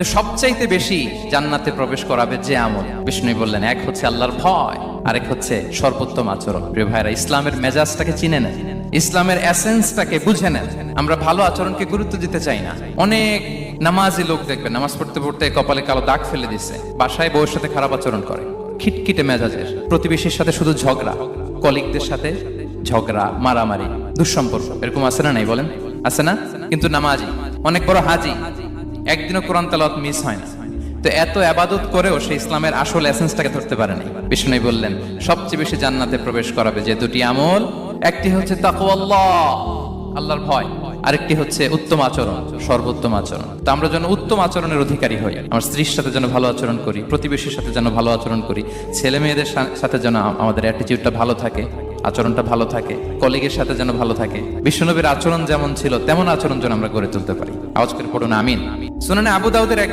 সবচাইতে বেশি জান্নাতে প্রবেশ করাবে যে আমল, বিষ্ণু বললেন, এক হচ্ছে আল্লাহর ভয়, আরেক হচ্ছে সর্বোত্তম আচরণ। প্রিয় ভাইরা, ইসলামের মেজাজটাকে চিনে নেন, ইসলামের এসেন্সটাকে বুঝে নেন। আমরা ভালো আচরণকে গুরুত্ব দিতে চাই না। অনেক নামাজি লোক দেখবেন নামাজ পড়তে পড়তে কপালে কালো দাগ ফেলে দিচ্ছে, বাসায় বউয়ের সাথে খারাপ আচরণ করে, খিটখিটে মেজাজের, প্রতিবেশীর সাথে শুধু ঝগড়া, কলিগদের সাথে ঝগড়া, মারামারি, দুঃসম্পর্ক, এরকম আছে না? নাই বলেন, আছে না? কিন্তু নামাজি, অনেক বড় হাজি, একদিনও কোরআন তেলাওয়াত মিস হয় না। তো এত আবাদত করেও সে ইসলামের আসল এসেন্সটাকে ধরতে পারেনি। বিষ্ণু বললেন, সবচেয়ে বেশি জান্নাতে প্রবেশ করাবে যে দুটি আমল, একটি হচ্ছে তাকওয়াল্লাহ, আল্লাহর ভয়, আরেকটি হচ্ছে উত্তম আচরণ, সর্বোত্তম আচরণ। তো আমরা যেন উত্তম আচরণের অধিকারী হই, আমার স্ত্রীর সাথে যেন ভালো আচরণ করি, প্রতিবেশীর সাথে যেন ভালো আচরণ করি, ছেলে মেয়েদের সাথে যেন আমাদের অ্যাটিটিউডটা ভালো থাকে, আচরণটা ভালো থাকে, কলিগের সাথে যেন ভালো থাকে। বিশ্বনবীর আচরণ যেমন ছিল তেমন আচরণ যেন আমরা গড়ে তুলতে পারি। আওয়াজ করে পড়ুন আমিন। সুনানে আবু দাউদের এক